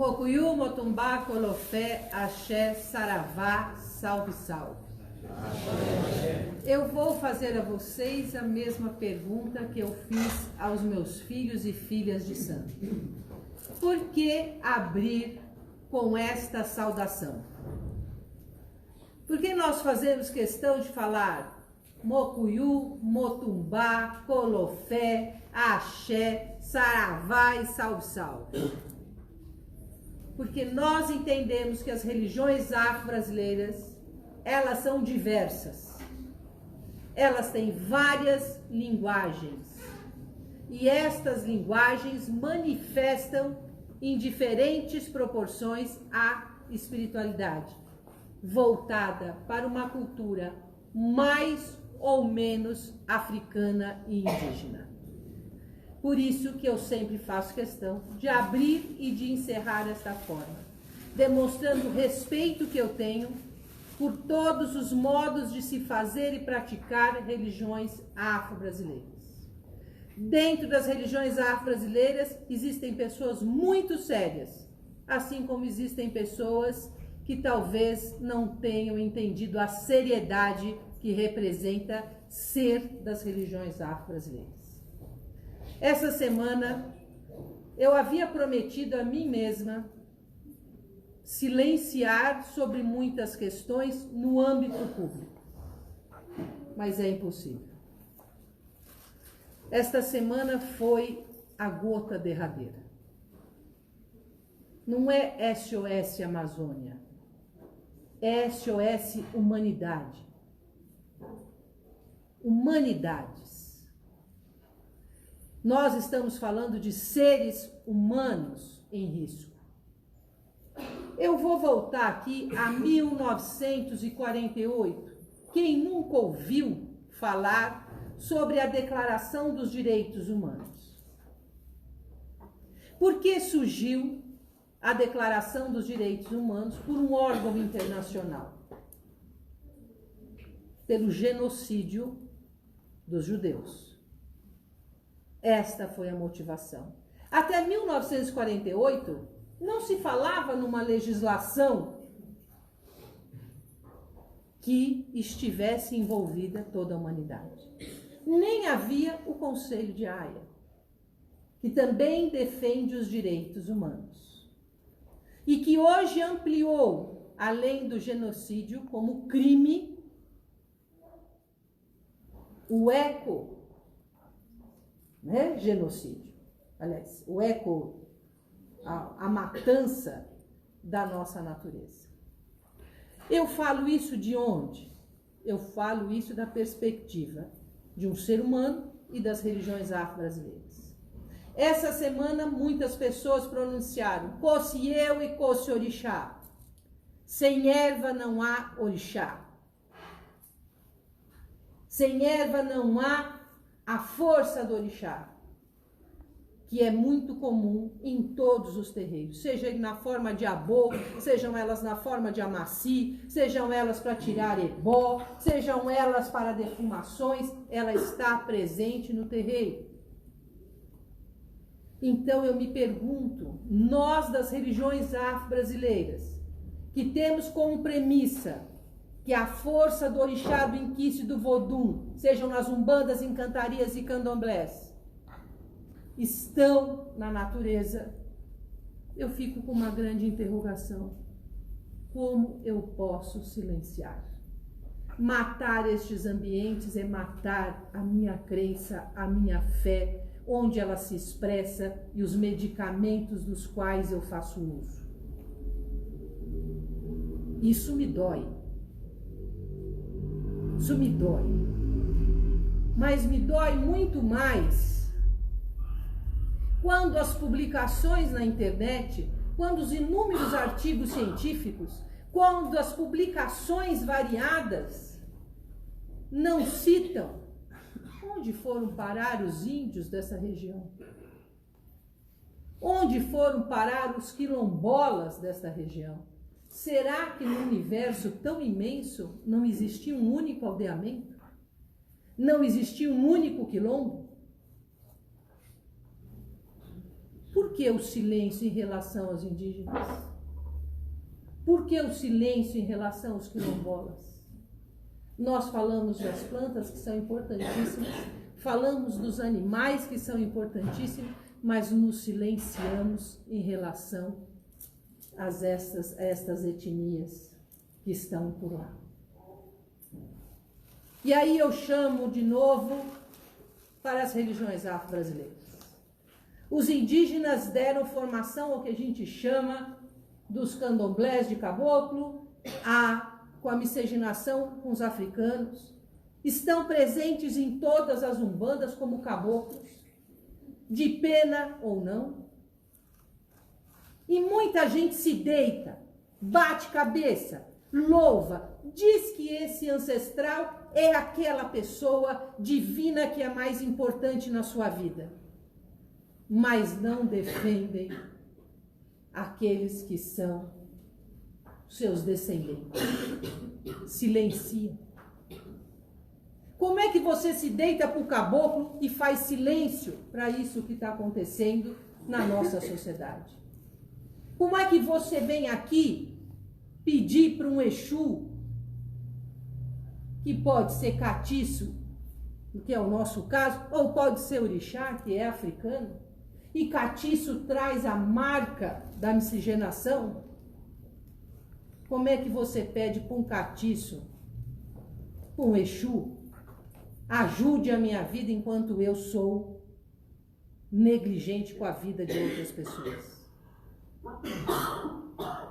Mokuyu, Motumbá, Colofé, Axé, Saravá, salve, salve. Eu vou fazer a vocês a mesma pergunta que eu fiz aos meus filhos e filhas de santo. Por que abrir com esta saudação? Porque nós fazemos questão de falar Mokuyu, Motumbá, Colofé, Axé, Saravá e salve, salve. Porque nós entendemos que as religiões afro-brasileiras, elas são diversas. Elas têm várias linguagens. E estas linguagens manifestam em diferentes proporções a espiritualidade, voltada para uma cultura mais ou menos africana e indígena. Por isso que eu sempre faço questão de abrir e de encerrar desta forma, demonstrando o respeito que eu tenho por todos os modos de se fazer e praticar religiões afro-brasileiras. Dentro das religiões afro-brasileiras existem pessoas muito sérias, assim como existem pessoas que talvez não tenham entendido a seriedade que representa ser das religiões afro-brasileiras. Essa semana, eu havia prometido a mim mesma silenciar sobre muitas questões no âmbito público, mas é impossível. Esta semana foi a gota derradeira. Não é SOS Amazônia, é SOS Humanidade. Humanidades. Nós estamos falando de seres humanos em risco. Eu vou voltar aqui a 1948. Quem nunca ouviu falar sobre a Declaração dos Direitos Humanos? Por que surgiu a Declaração dos Direitos Humanos por um órgão internacional? Pelo genocídio dos judeus. Esta foi a motivação. Até 1948, não se falava numa legislação que estivesse envolvida toda a humanidade. Nem havia o Conselho de Haia, que também defende os direitos humanos. E que hoje ampliou, além do genocídio, como crime, o genocídio. Aliás, a matança da nossa natureza. Eu falo isso de onde? Eu falo isso da perspectiva de um ser humano e das religiões afro-brasileiras. Essa semana, muitas pessoas pronunciaram Kosieu e Kosi Orixá. Sem erva não há orixá. Sem erva não há a força do orixá, que é muito comum em todos os terreiros, seja na forma de abô, sejam elas na forma de amaci, sejam elas para tirar ebó, sejam elas para defumações, ela está presente no terreiro. Então eu me pergunto, nós das religiões afro-brasileiras, que temos como premissa que a força do orixá, do inquice e do vodum, sejam nas umbandas, encantarias e candomblés, estão na natureza, eu fico com uma grande interrogação. Como eu posso silenciar? Matar estes ambientes é matar a minha crença, a minha fé, onde ela se expressa e os medicamentos dos quais eu faço uso. Isso me dói. Isso me dói. Mas me dói muito mais quando as publicações na internet, quando os inúmeros artigos científicos, quando as publicações variadas não citam onde foram parar os índios dessa região, onde foram parar os quilombolas desta região. Será que no universo tão imenso não existia um único aldeamento? Não existia um único quilombo? Por Por que o silêncio em relação aos indígenas? Por que o silêncio em relação aos quilombolas? Nós falamos das plantas, que são importantíssimas, falamos dos animais, que são importantíssimos, mas nos silenciamos em relação a estas etnias que estão por lá. E aí eu chamo de novo para as religiões afro-brasileiras. Os indígenas deram formação ao que a gente chama dos candomblés de caboclo, com a miscigenação com os africanos, estão presentes em todas as umbandas como caboclos, de pena ou não. E muita gente se deita, bate cabeça, louva, diz que esse ancestral é aquela pessoa divina que é mais importante na sua vida, mas não defendem aqueles que são seus descendentes. Silenciam. Como é que você se deita para o caboclo e faz silêncio para isso que está acontecendo na nossa sociedade? Como é que você vem aqui pedir para um Exu, que pode ser catiço, que é o nosso caso, ou pode ser orixá, que é africano, e catiço traz a marca da miscigenação? Como é que você pede para um catiço, para um Exu, ajude a minha vida enquanto eu sou negligente com a vida de outras pessoas?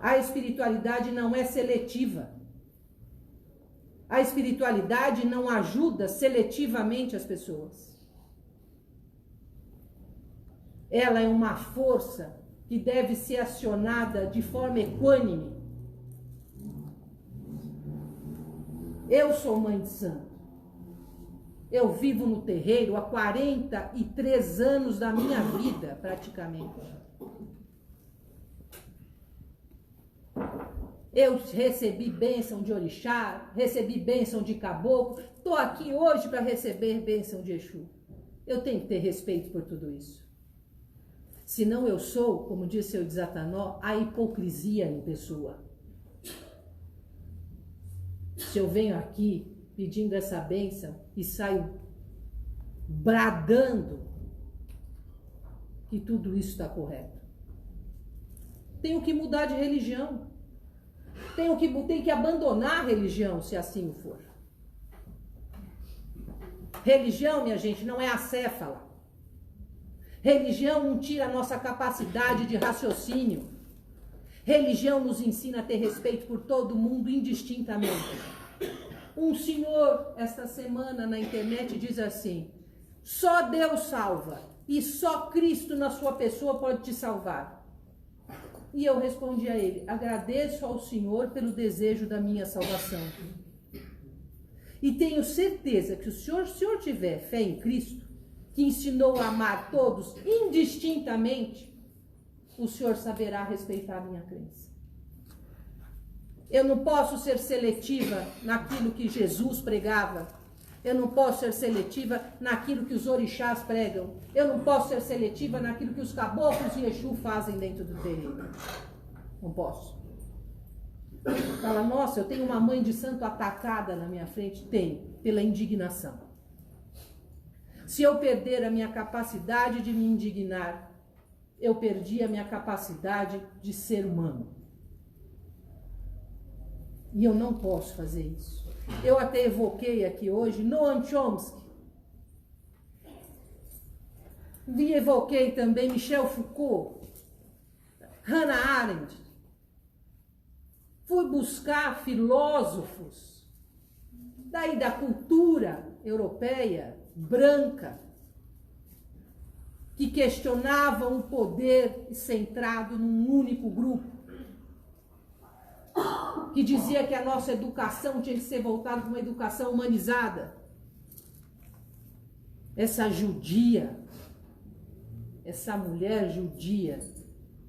A espiritualidade não é seletiva. A espiritualidade não ajuda seletivamente as pessoas. Ela é uma força que deve ser acionada de forma equânime. Eu sou mãe de santo. Eu vivo no terreiro há 43 anos da minha vida, praticamente. Eu recebi bênção de orixá, recebi bênção de caboclo, estou aqui hoje para receber bênção de Exu. Eu tenho que ter respeito por tudo isso. Senão eu sou, como disse o Desatanó, a hipocrisia em pessoa. Se eu venho aqui pedindo essa bênção e saio bradando que tudo isso está correto. Tenho que mudar de religião. Tenho que abandonar a religião, se assim for. Religião, minha gente, não é acéfala. Religião não tira a nossa capacidade de raciocínio. Religião nos ensina a ter respeito por todo mundo indistintamente. Um senhor, esta semana na internet, diz assim: só Deus salva e só Cristo na sua pessoa pode te salvar. E eu respondi a ele: agradeço ao Senhor pelo desejo da minha salvação. E tenho certeza que se o senhor tiver fé em Cristo, que ensinou a amar todos indistintamente, o senhor saberá respeitar a minha crença. Eu não posso ser seletiva naquilo que Jesus pregava. Eu não posso ser seletiva naquilo que os orixás pregam. Eu não posso ser seletiva naquilo que os caboclos e Exu fazem dentro do terreiro. Não posso. Fala, nossa, eu tenho uma mãe de santo atacada na minha frente. Tenho, pela indignação. Se eu perder a minha capacidade de me indignar, eu perdi a minha capacidade de ser humano. E eu não posso fazer isso. Eu até evoquei aqui hoje Noam Chomsky. E evoquei também Michel Foucault, Hannah Arendt. Fui buscar filósofos daí da cultura europeia, branca, que questionavam o poder centrado num único grupo, que dizia que a nossa educação tinha que ser voltada para uma educação humanizada. Essa judia, essa mulher judia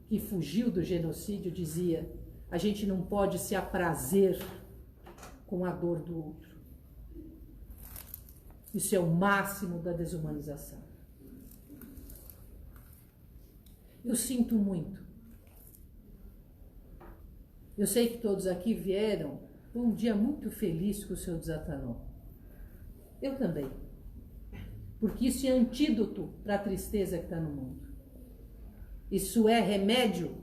que fugiu do genocídio dizia: a gente não pode se aprazer com a dor do outro. Isso é o máximo da desumanização. Eu sinto muito. Eu sei que todos aqui vieram por um dia muito feliz com o seu Desatanó. Eu também. Porque isso é antídoto para a tristeza que está no mundo. Isso é remédio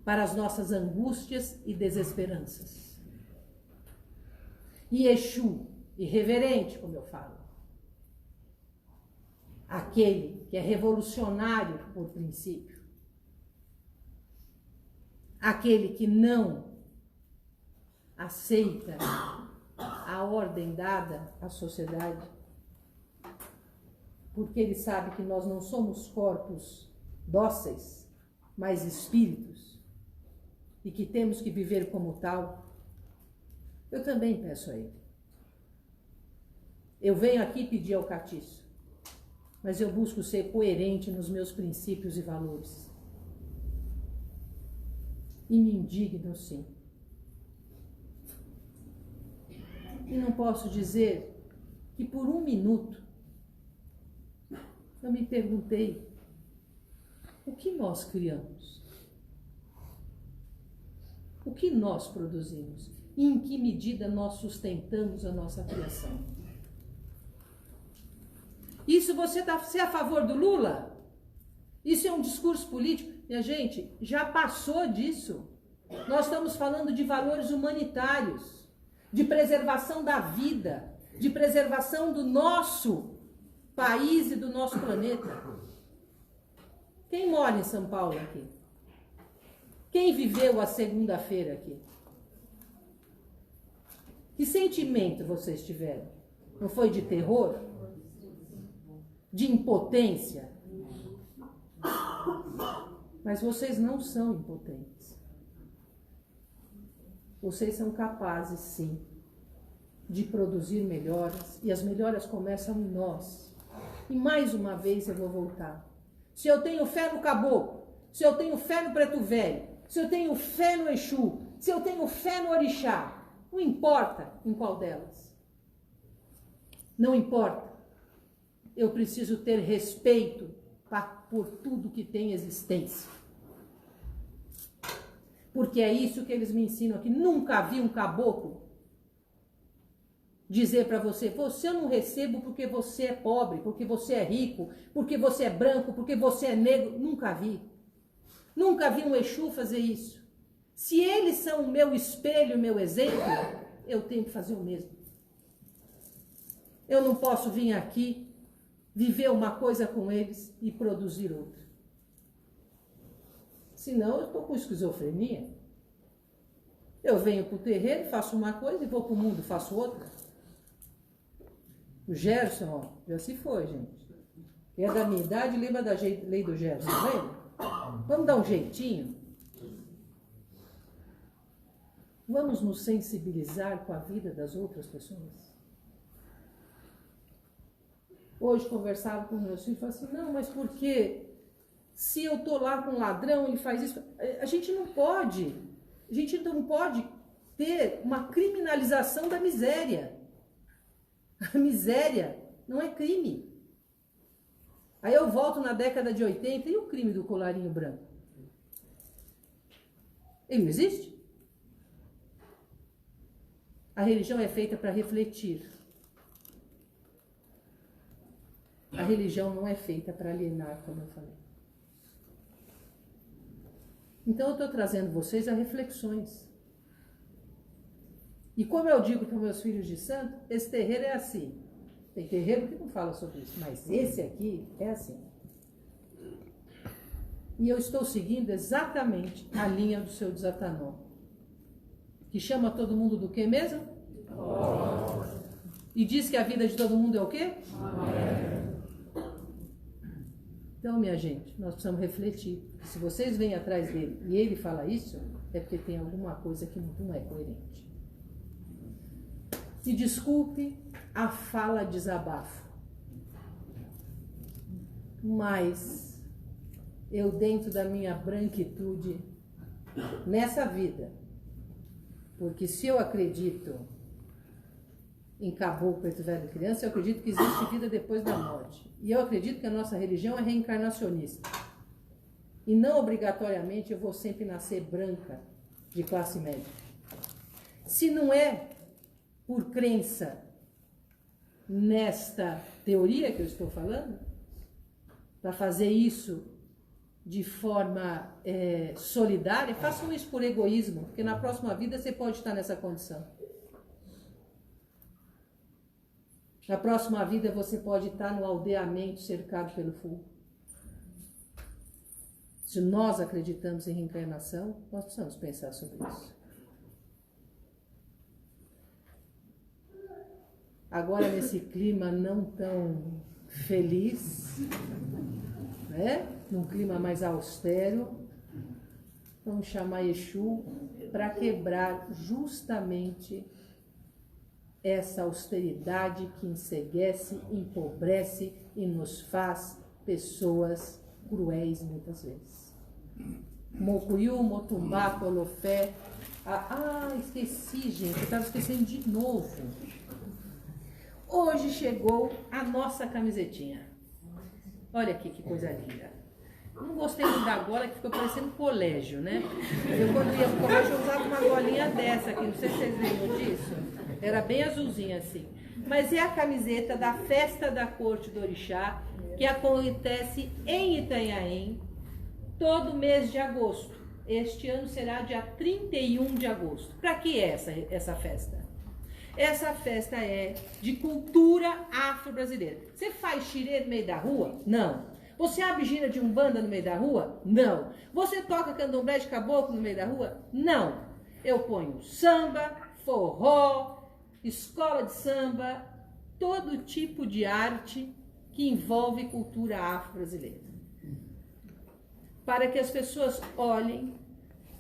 para as nossas angústias e desesperanças. E Exu, irreverente, como eu falo, aquele que é revolucionário por princípio, aquele que não aceita a ordem dada à sociedade, porque ele sabe que nós não somos corpos dóceis, mas espíritos, e que temos que viver como tal. Eu também peço a ele. Eu venho aqui pedir ao catiço, mas eu busco ser coerente nos meus princípios e valores. E me indigno, sim. E não posso dizer que por um minuto eu me perguntei o que nós criamos, o que nós produzimos e em que medida nós sustentamos a nossa criação. Isso você é a favor do Lula? Isso é um discurso político? Minha gente, já passou disso. Nós estamos falando de valores humanitários, de preservação da vida, de preservação do nosso país e do nosso planeta. Quem mora em São Paulo aqui? Quem viveu a segunda-feira aqui? Que sentimento vocês tiveram? Não foi de terror? De impotência? Mas vocês não são impotentes. Vocês são capazes, sim, de produzir melhoras, e as melhoras começam em nós. E mais uma vez eu vou voltar. Se eu tenho fé no caboclo, se eu tenho fé no preto velho, se eu tenho fé no Exu, se eu tenho fé no orixá, não importa em qual delas. Não importa. Eu preciso ter respeito por tudo que tem existência. Porque é isso que eles me ensinam aqui. Nunca vi um caboclo dizer para você, você eu não recebo porque você é pobre, porque você é rico, porque você é branco, porque você é negro. Nunca vi. Nunca vi um Exu fazer isso. Se eles são o meu espelho, o meu exemplo, eu tenho que fazer o mesmo. Eu não posso vir aqui, viver uma coisa com eles e produzir outra. Senão eu estou com esquizofrenia. Eu venho para o terreiro, faço uma coisa e vou para o mundo, faço outra. O Gerson, ó, já se foi, gente. Quem é da minha idade, lembra da lei do Gerson, lembra? Vamos dar um jeitinho? Vamos nos sensibilizar com a vida das outras pessoas? Hoje conversava com meus filhos e falava assim, não, mas por que se eu estou lá com um ladrão, ele faz isso? A gente não pode ter uma criminalização da miséria. A miséria não é crime. Aí eu volto na década de 80 e o crime do colarinho branco? Ele não existe? A religião é feita para refletir. A religião não é feita para alienar, como eu falei. Então eu estou trazendo vocês a reflexões. E como eu digo para meus filhos de santo, esse terreiro é assim. Tem terreiro que não fala sobre isso, mas esse aqui é assim. E eu estou seguindo exatamente a linha do seu Desatanó. Que chama todo mundo do quê mesmo? Oh. E diz que a vida de todo mundo é o quê? Amém. Então, minha gente, nós precisamos refletir. Se vocês vêm atrás dele e ele fala isso, é porque tem alguma coisa que não é coerente. E desculpe a fala desabafo, mas eu, dentro da minha branquitude, nessa vida, porque se eu acredito em caboclo, preto velho e criança, eu acredito que existe vida depois da morte. E eu acredito que a nossa religião é reencarnacionista. E não obrigatoriamente eu vou sempre nascer branca, de classe média. Se não é por crença nesta teoria que eu estou falando, para fazer isso de forma solidária, façam isso por egoísmo, porque na próxima vida você pode estar nessa condição. Na próxima vida você pode estar no aldeamento cercado pelo fogo. Se nós acreditamos em reencarnação, nós precisamos pensar sobre isso. Agora, nesse clima não tão feliz, né? Num clima mais austero, vamos chamar Exu para quebrar justamente essa austeridade que enceguece, empobrece e nos faz pessoas cruéis muitas vezes. Mokuyu, Motumbá, Colofé. Esqueci, gente, eu estava esquecendo de novo. Hoje chegou a nossa camisetinha. Olha aqui que coisa linda. Não gostei muito da gola, que ficou parecendo colégio, né? Eu, quando ia pro colégio, eu usava uma golinha dessa aqui, não sei se vocês lembram disso. Era bem azulzinha assim. Mas é a camiseta da Festa da Corte do Orixá, que acontece em Itanhaém, todo mês de agosto. Este ano será dia 31 de agosto. Para que é essa festa? Essa festa é de cultura afro-brasileira. Você faz xirê no meio da rua? Não. Você abre gira de umbanda no meio da rua? Não. Você toca candomblé de caboclo no meio da rua? Não. Eu ponho samba, forró, escola de samba, todo tipo de arte que envolve cultura afro-brasileira. Para que as pessoas olhem,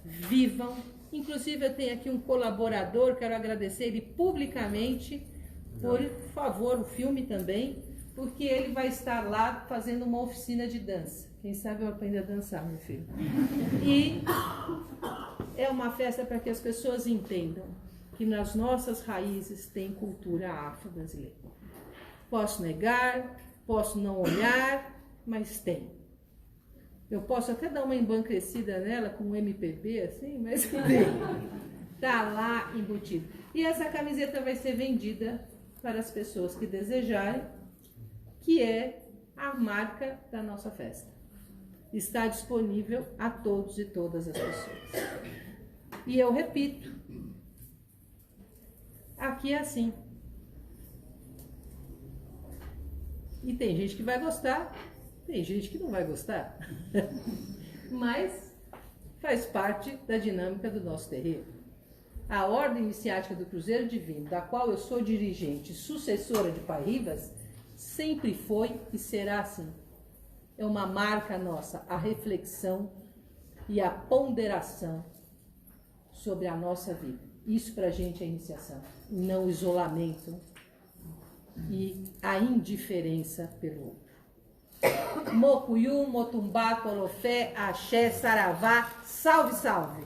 vivam. Inclusive, eu tenho aqui um colaborador, quero agradecer ele publicamente, por favor, o filme também, porque ele vai estar lá fazendo uma oficina de dança. Quem sabe eu aprendo a dançar, meu filho. E é uma festa para que as pessoas entendam que nas nossas raízes tem cultura afro-brasileira. Posso negar, posso não olhar, mas tem. Eu posso até dar uma embancrecida nela com um MPB assim, mas está lá embutido. E essa camiseta vai ser vendida para as pessoas que desejarem, que é a marca da nossa festa. Está disponível a todos e todas as pessoas. E eu repito, aqui é assim. E tem gente que vai gostar, tem gente que não vai gostar, mas faz parte da dinâmica do nosso terreiro. A Ordem Iniciática do Cruzeiro Divino, da qual eu sou dirigente, sucessora de Pai Ribas, sempre foi e será assim. É uma marca nossa, a reflexão e a ponderação sobre a nossa vida. Isso pra gente é iniciação, não o isolamento e a indiferença pelo outro. Mokuyu, Motumbá, Colofé, Axé, Saravá, salve, salve!